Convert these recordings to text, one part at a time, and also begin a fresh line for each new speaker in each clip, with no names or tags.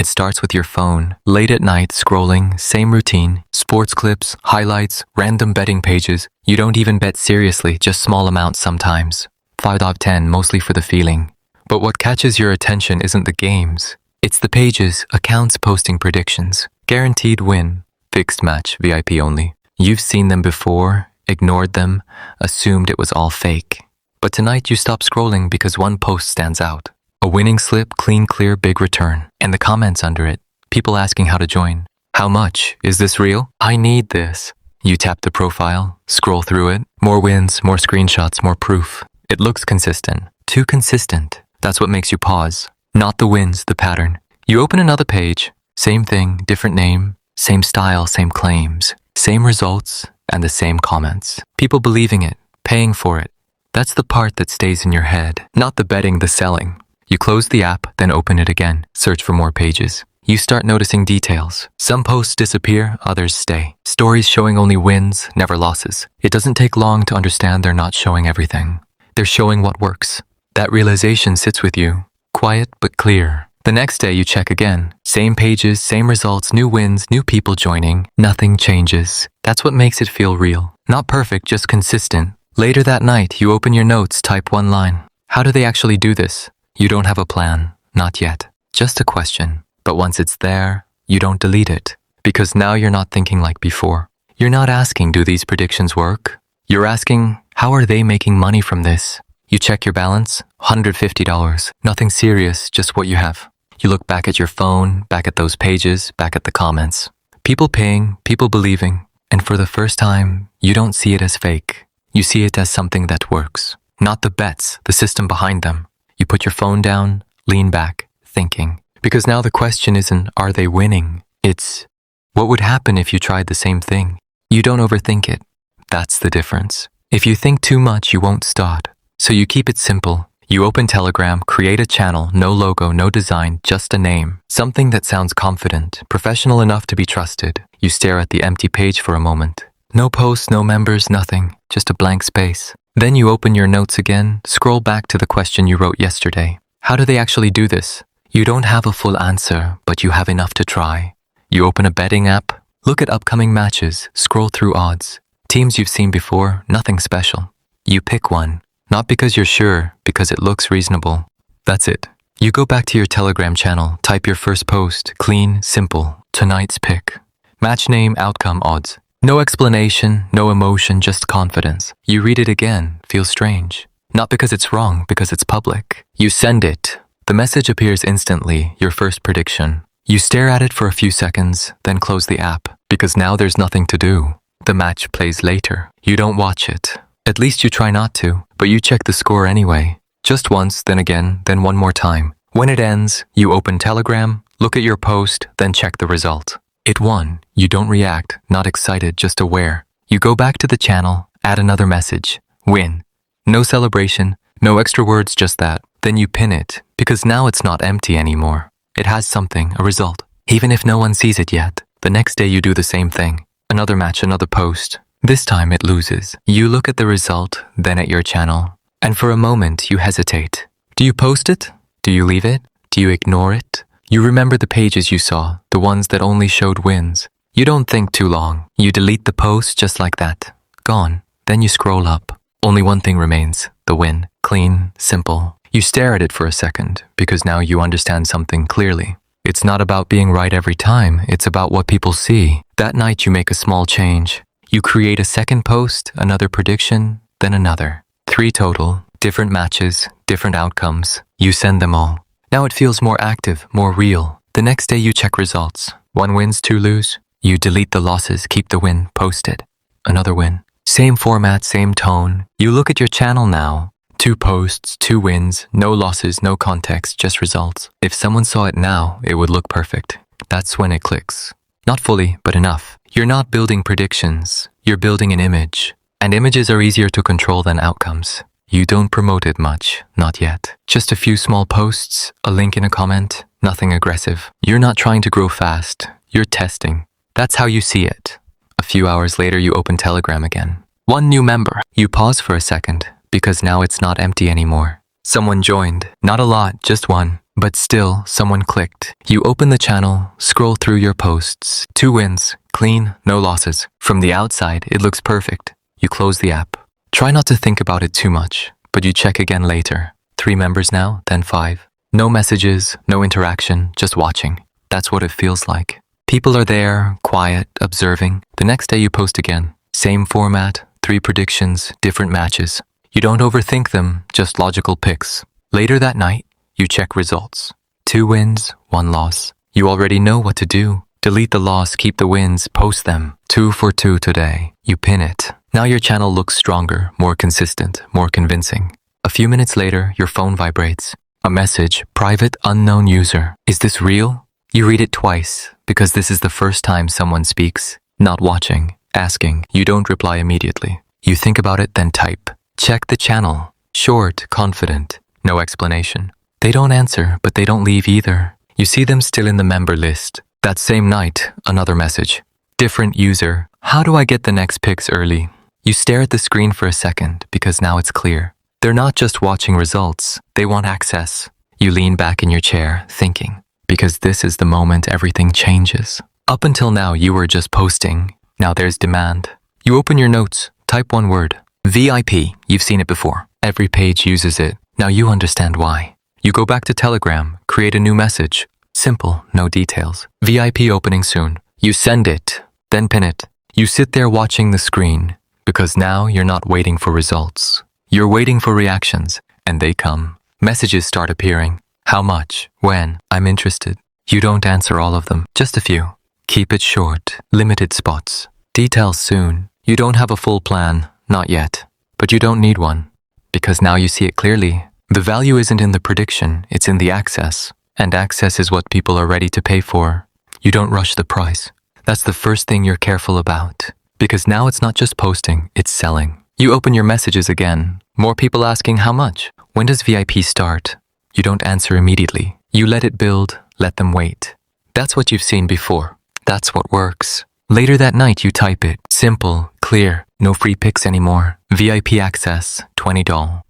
It starts with your phone, late at night, scrolling, same routine, sports clips, highlights, random betting pages. You don't even bet seriously, just small amounts sometimes. 5 out of 10, mostly for the feeling. But what catches your attention isn't the games. It's the pages, accounts posting predictions. Guaranteed win, fixed match, VIP only. You've seen them before, ignored them, assumed it was all fake. But tonight you stop scrolling because one post stands out. A winning slip, clean, clear, big return. And the comments under it, people asking how to join. How much? Is this real? I need this. You tap the profile, scroll through it. More wins, more screenshots, more proof. It looks consistent. Too consistent. That's what makes you pause. Not the wins, the pattern. You open another page. Same thing, different name. Same style, same claims. Same results, and the same comments. People believing it, paying for it. That's the part that stays in your head. Not the betting, the selling. You close the app, then open it again. Search for more pages. You start noticing details. Some posts disappear, others stay. Stories showing only wins, never losses. It doesn't take long to understand they're not showing everything. They're showing what works. That realization sits with you, quiet but clear. The next day you check again. Same pages, same results, new wins, new people joining. Nothing changes. That's what makes it feel real. Not perfect, just consistent. Later that night, you open your notes, type one line. How do they actually do this? You don't have a plan, not yet. Just a question. But once it's there, you don't delete it. Because now you're not thinking like before. You're not asking, do these predictions work? You're asking, how are they making money from this? You check your balance, $150. Nothing serious, just what you have. You look back at your phone, back at those pages, back at the comments. People paying, people believing. And for the first time, you don't see it as fake. You see it as something that works. Not the bets, the system behind them. You put your phone down, lean back, thinking. Because now the question isn't, are they winning? It's, what would happen if you tried the same thing? You don't overthink it. That's the difference. If you think too much, you won't start. So you keep it simple. You open Telegram, create a channel, no logo, no design, just a name. Something that sounds confident, professional enough to be trusted. You stare at the empty page for a moment. No posts, no members, nothing, just a blank space. Then you open your notes again, scroll back to the question you wrote yesterday. How do they actually do this? You don't have a full answer, but you have enough to try. You open a betting app, look at upcoming matches, scroll through odds. Teams you've seen before, nothing special. You pick one, not because you're sure, because it looks reasonable. That's it. You go back to your Telegram channel, type your first post, clean, simple, tonight's pick. Match name, outcome, odds. No explanation, no emotion, just confidence. You read it again, feel strange. Not because it's wrong, because it's public. You send it. The message appears instantly, your first prediction. You stare at it for a few seconds, then close the app, because now there's nothing to do. The match plays later. You don't watch it. At least you try not to, but you check the score anyway. Just once, then again, then one more time. When it ends, you open Telegram, look at your post, then check the result. It won. You don't react, not excited, just aware. You go back to the channel, add another message. Win. No celebration, no extra words, just that. Then you pin it, because now it's not empty anymore. It has something, a result. Even if no one sees it yet, the next day you do the same thing. Another match, another post. This time it loses. You look at the result, then at your channel. And for a moment you hesitate. Do you post it? Do you leave it? Do you ignore it? You remember the pages you saw, the ones that only showed wins. You don't think too long. You delete the post just like that. Gone. Then you scroll up. Only one thing remains, the win. Clean, simple. You stare at it for a second, because now you understand something clearly. It's not about being right every time, it's about what people see. That night you make a small change. You create a second post, another prediction, then another. 3 total, different matches, different outcomes. You send them all. Now it feels more active, more real. The next day you check results. 1 wins, 2 lose. You delete the losses, keep the win, post it. Another win. Same format, same tone. You look at your channel now. 2 posts, 2 wins, no losses, no context, just results. If someone saw it now, it would look perfect. That's when it clicks. Not fully, but enough. You're not building predictions. You're building an image. And images are easier to control than outcomes. You don't promote it much, not yet. Just a few small posts, a link in a comment, nothing aggressive. You're not trying to grow fast. You're testing. That's how you see it. A few hours later, you open Telegram again. 1 new member. You pause for a second, because now it's not empty anymore. Someone joined. Not a lot, just 1. But still, someone clicked. You open the channel, scroll through your posts. 2 wins, clean, no losses. From the outside, it looks perfect. You close the app. Try not to think about it too much, but you check again later. 3 members now, then 5. No messages, no interaction, just watching. That's what it feels like. People are there, quiet, observing. The next day you post again. Same format, 3 predictions, different matches. You don't overthink them, just logical picks. Later that night, you check results. 2 wins, 1 loss. You already know what to do. Delete the loss, keep the wins, post them. 2 for 2 today. You pin it. Now your channel looks stronger, more consistent, more convincing. A few minutes later, your phone vibrates. A message, private unknown user. Is this real? You read it twice, because this is the first time someone speaks. Not watching, asking. You don't reply immediately. You think about it, then type. Check the channel. Short, confident, no explanation. They don't answer, but they don't leave either. You see them still in the member list. That same night, another message. Different user. How do I get the next pics early? You stare at the screen for a second, because now it's clear. They're not just watching results, they want access. You lean back in your chair, thinking, because this is the moment everything changes. Up until now, you were just posting. Now there's demand. You open your notes, type 1 word. VIP, you've seen it before. Every page uses it. Now you understand why. You go back to Telegram, create a new message. Simple, no details. VIP opening soon. You send it, then pin it. You sit there watching the screen, because now you're not waiting for results. You're waiting for reactions, and they come. Messages start appearing. How much? When? I'm interested. You don't answer all of them, just a few. Keep it short, limited spots. Details soon. You don't have a full plan, not yet. But you don't need one, because now you see it clearly. The value isn't in the prediction, it's in the access. And access is what people are ready to pay for. You don't rush the price. That's the first thing you're careful about. Because now it's not just posting, it's selling. You open your messages again. More people asking how much? When does VIP start? You don't answer immediately. You let it build, let them wait. That's what you've seen before. That's what works. Later that night you type it. Simple, clear, no free pics anymore. VIP access, $20.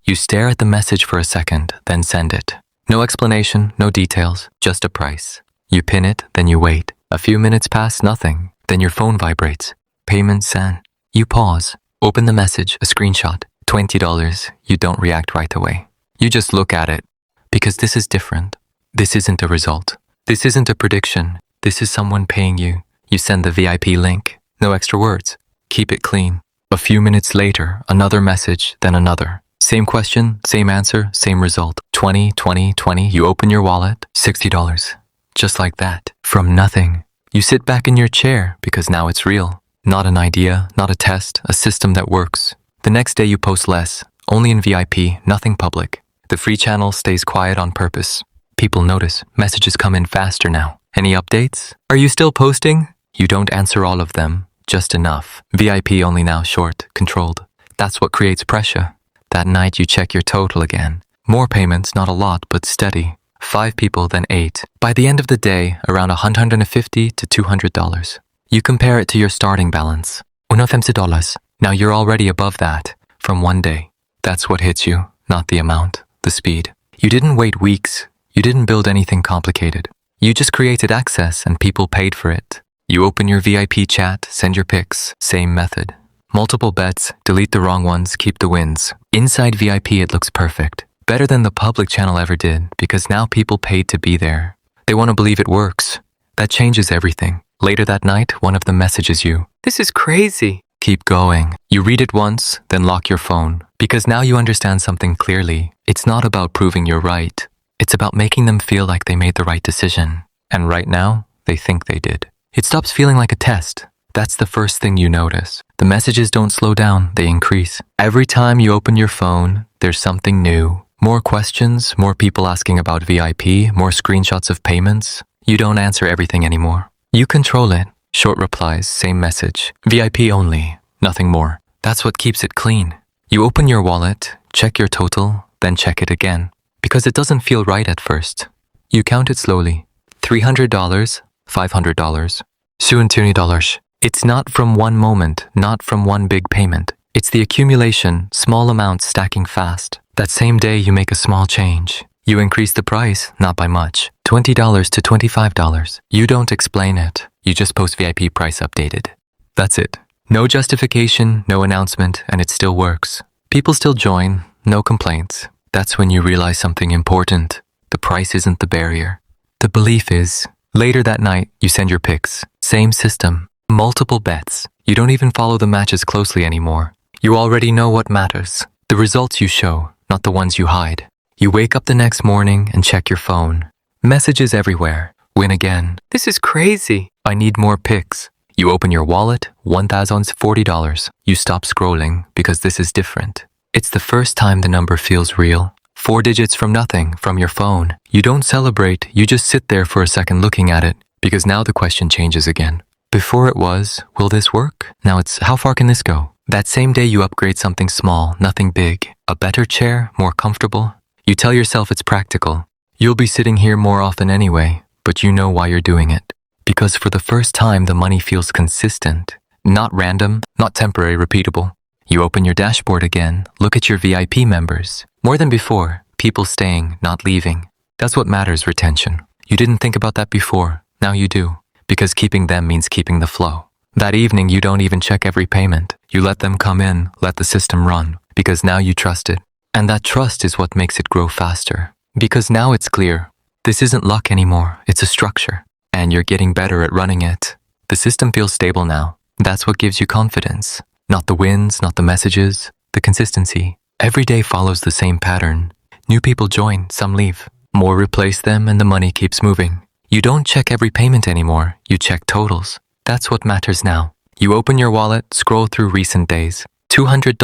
You stare at the message for a second, then send it. No explanation, no details, just a price. You pin it, then you wait. A few minutes pass, nothing. Then your phone vibrates. Payment sent. You pause. Open the message, a screenshot. $20. You don't react right away. You just look at it. Because this is different. This isn't a result. This isn't a prediction. This is someone paying you. You send the VIP link. No extra words. Keep it clean. A few minutes later, another message, then another. Same question, same answer, same result. 20, 20, 20. You open your wallet. $60. Just like that. From nothing. You sit back in your chair because now it's real. Not an idea, not a test, a system that works. The next day you post less. Only in VIP, nothing public. The free channel stays quiet on purpose. People notice. Messages come in faster now. Any updates? Are you still posting? You don't answer all of them. Just enough. VIP only now short, controlled. That's what creates pressure. That night you check your total again. More payments, not a lot, but steady. 5 people, then 8. By the end of the day, around $150 to $200. You compare it to your starting balance. $150. Now you're already above that from one day. That's what hits you, not the amount, the speed. You didn't wait weeks. You didn't build anything complicated. You just created access and people paid for it. You open your VIP chat, send your pics, same method. Multiple bets, delete the wrong ones, keep the wins. Inside VIP it looks perfect. Better than the public channel ever did, because now people paid to be there. They want to believe it works. That changes everything. Later that night, one of them messages you. This is crazy. Keep going. You read it once, then lock your phone. Because now you understand something clearly. It's not about proving you're right. It's about making them feel like they made the right decision. And right now, they think they did. It stops feeling like a test. That's the first thing you notice. The messages don't slow down, they increase. Every time you open your phone, there's something new. More questions, more people asking about VIP, more screenshots of payments. You don't answer everything anymore. You control it. Short replies, same message. VIP only, nothing more. That's what keeps it clean. You open your wallet, check your total, then check it again. Because it doesn't feel right at first. You count it slowly. $300, $500, soon $20. It's not from one moment, not from one big payment. It's the accumulation, small amounts stacking fast. That same day you make a small change. You increase the price, not by much. $20 to $25. You don't explain it. You just post VIP price updated. That's it. No justification, no announcement, and it still works. People still join, no complaints. That's when you realize something important. The price isn't the barrier. The belief is. Later that night, you send your pics. Same system. Multiple bets. You don't even follow the matches closely anymore. You already know what matters. The results you show, not the ones you hide. You wake up the next morning and check your phone. Messages everywhere. Win again. This is crazy. I need more pics. You open your wallet, $1,040. You stop scrolling because this is different. It's the first time the number feels real. 4 digits from nothing, from your phone. You don't celebrate, you just sit there for a second looking at it, because now the question changes again. Before it was, will this work? Now it's, how far can this go? That same day you upgrade something small, nothing big. A better chair, more comfortable. You tell yourself it's practical. You'll be sitting here more often anyway, but you know why you're doing it. Because for the first time, the money feels consistent. Not random, not temporary, repeatable. You open your dashboard again, look at your VIP members. More than before, people staying, not leaving. That's what matters, retention. You didn't think about that before, now you do. Because keeping them means keeping the flow. That evening, you don't even check every payment. You let them come in, let the system run, because now you trust it. And that trust is what makes it grow faster. Because now it's clear. This isn't luck anymore, it's a structure. And you're getting better at running it. The system feels stable now. That's what gives you confidence. Not the wins, not the messages, the consistency. Every day follows the same pattern. New people join, some leave. More replace them and the money keeps moving. You don't check every payment anymore, you check totals. That's what matters now. You open your wallet, scroll through recent days. $200,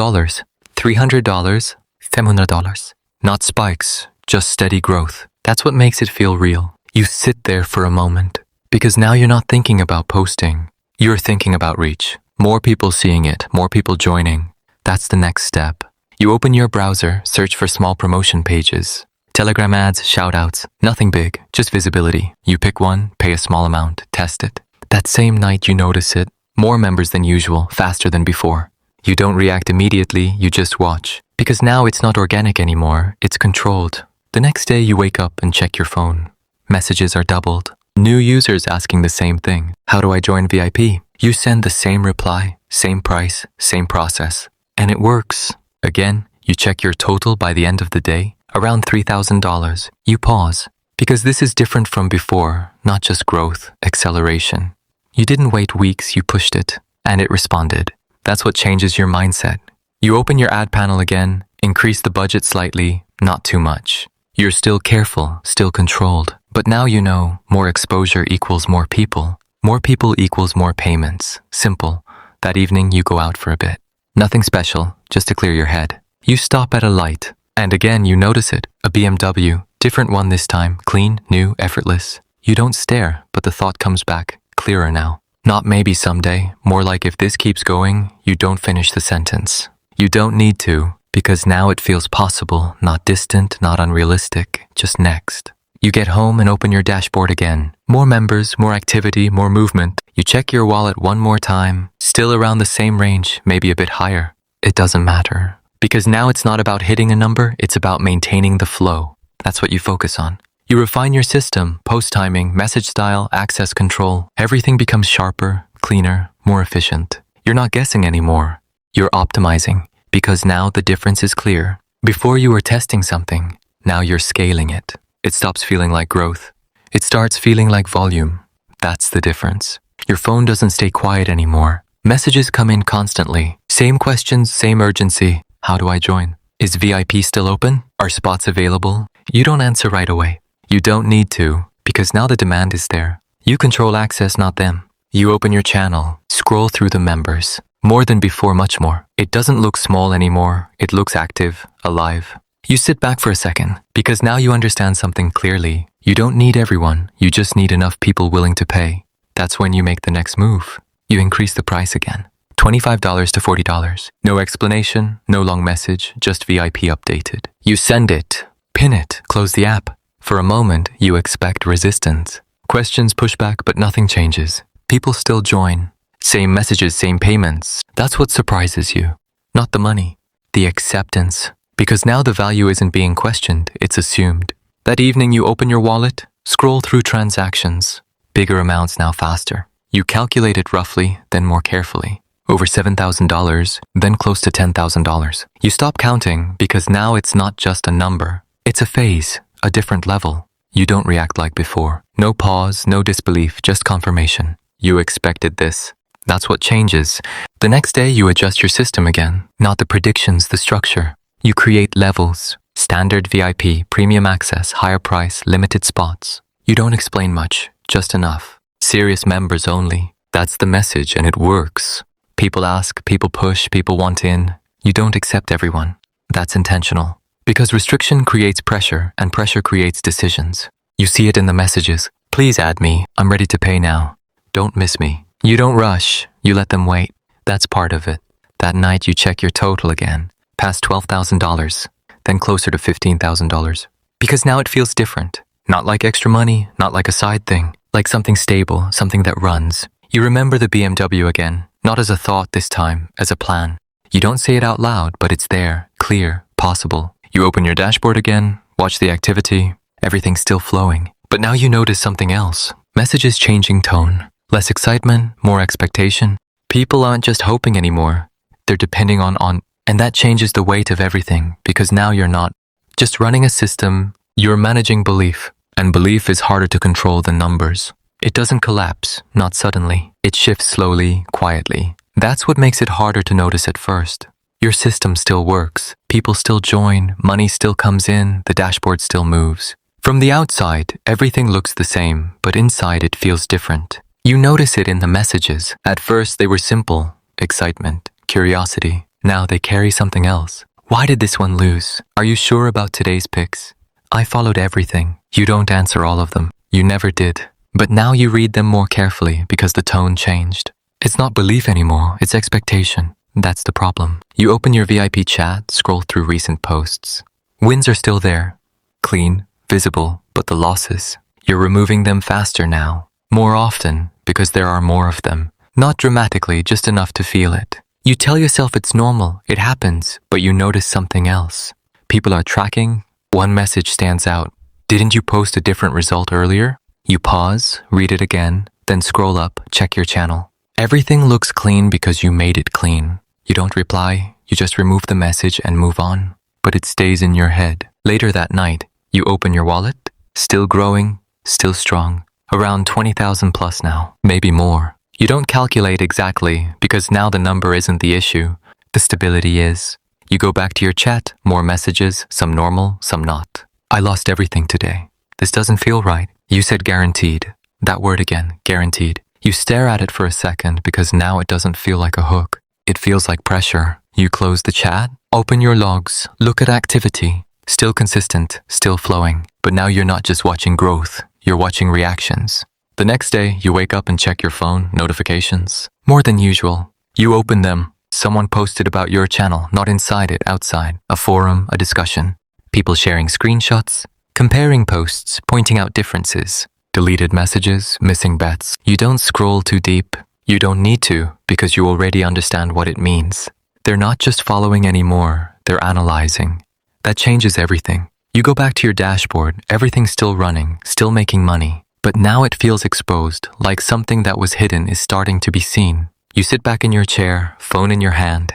$300, $500. Not spikes, just steady growth. That's what makes it feel real. You sit there for a moment, because now you're not thinking about posting. You're thinking about reach. More people seeing it, more people joining. That's the next step. You open your browser, search for small promotion pages. Telegram ads, shoutouts, nothing big, just visibility. You pick one, pay a small amount, test it. That same night you notice it. More members than usual, faster than before. You don't react immediately, you just watch. Because now it's not organic anymore, it's controlled. The next day you wake up and check your phone. Messages are doubled. New users asking the same thing. How do I join VIP? You send the same reply, same price, same process. And it works. Again, you check your total by the end of the day, around $3,000. You pause. Because this is different from before, not just growth, acceleration. You didn't wait weeks, you pushed it. And it responded. That's what changes your mindset. You open your ad panel again, increase the budget slightly, not too much. You're still careful, still controlled. But now you know, more exposure equals more people. More people equals more payments. Simple. That evening you go out for a bit. Nothing special, just to clear your head. You stop at a light, and again you notice it. A BMW, different one this time, clean, new, effortless. You don't stare, but the thought comes back, clearer now. Not maybe someday, more like if this keeps going, you don't finish the sentence. You don't need to, because now it feels possible, not distant, not unrealistic, just next. You get home and open your dashboard again. More members, more activity, more movement. You check your wallet one more time, still around the same range, maybe a bit higher. It doesn't matter. Because now it's not about hitting a number, it's about maintaining the flow. That's what you focus on. You refine your system, post timing, message style, access control. Everything becomes sharper, cleaner, more efficient. You're not guessing anymore. You're optimizing. Because now the difference is clear. Before you were testing something, now you're scaling it. It stops feeling like growth. It starts feeling like volume. That's the difference. Your phone doesn't stay quiet anymore. Messages come in constantly. Same questions, same urgency. How do I join? Is VIP still open? Are spots available? You don't answer right away. You don't need to, because now the demand is there. You control access, not them. You open your channel, scroll through the members. More than before, much more. It doesn't look small anymore. It looks active, alive. You sit back for a second, because now you understand something clearly. You don't need everyone. You just need enough people willing to pay. That's when you make the next move. You increase the price again. $25 to $40. No explanation, no long message, just VIP updated. You send it, pin it, close the app. For a moment, you expect resistance. Questions, pushback, but nothing changes. People still join. Same messages, same payments. That's what surprises you. Not the money, the acceptance. Because now the value isn't being questioned, it's assumed. That evening you open your wallet, scroll through transactions. Bigger amounts now faster. You calculate it roughly, then more carefully. Over $7,000, then close to $10,000. You stop counting because now it's not just a number. It's a phase, a different level. You don't react like before. No pause, no disbelief, just confirmation. You expected this. That's what changes. The next day you adjust your system again. Not the predictions, the structure. You create levels. Standard VIP, premium access, higher price, limited spots. You don't explain much, just enough. Serious members only. That's the message and it works. People ask, people push, people want in. You don't accept everyone. That's intentional. Because restriction creates pressure and pressure creates decisions. You see it in the messages. Please add me. I'm ready to pay now. Don't miss me. You don't rush. You let them wait. That's part of it. That night you check your total again. Past $12,000. Then closer to $15,000. Because now it feels different. Not like extra money, not like a side thing. Like something stable, something that runs. You remember the BMW again. Not as a thought this time, as a plan. You don't say it out loud, but it's there, clear, possible. You open your dashboard again, watch the activity, everything's still flowing. But now you notice something else. Messages changing tone. Less excitement, more expectation. People aren't just hoping anymore. They're depending on. And that changes the weight of everything, because now you're not just running a system, you're managing belief. And belief is harder to control than numbers. It doesn't collapse, not suddenly. It shifts slowly, quietly. That's what makes it harder to notice at first. Your system still works. People still join. Money still comes in. The dashboard still moves. From the outside, everything looks the same, but inside it feels different. You notice it in the messages. At first, they were simple. Excitement, curiosity. Now they carry something else. Why did this one lose? Are you sure about today's picks? I followed everything. You don't answer all of them. You never did. But now you read them more carefully because the tone changed. It's not belief anymore, it's expectation. That's the problem. You open your VIP chat, scroll through recent posts. Wins are still there. Clean, visible, but the losses. You're removing them faster now. More often, because there are more of them. Not dramatically, just enough to feel it. You tell yourself it's normal, it happens, but you notice something else. People are tracking. One message stands out. Didn't you post a different result earlier? You pause, read it again, then scroll up, check your channel. Everything looks clean because you made it clean. You don't reply, you just remove the message and move on. But it stays in your head. Later that night, you open your wallet, still growing, still strong. Around 20,000 plus now, maybe more. You don't calculate exactly because now the number isn't the issue. The stability is. You go back to your chat, more messages, some normal, some not. I lost everything today. This doesn't feel right. You said guaranteed. That word again, guaranteed. You stare at it for a second because now it doesn't feel like a hook. It feels like pressure. You close the chat, open your logs, look at activity. Still consistent, still flowing. But now you're not just watching growth, you're watching reactions. The next day, you wake up and check your phone, notifications. More than usual. You open them. Someone posted about your channel, not inside it, outside. A forum, a discussion. People sharing screenshots, comparing posts, pointing out differences. Deleted messages, missing bets. You don't scroll too deep. You don't need to, because you already understand what it means. They're not just following anymore, they're analyzing. That changes everything. You go back to your dashboard, everything's still running, still making money. But now it feels exposed, like something that was hidden is starting to be seen. You sit back in your chair, phone in your hand.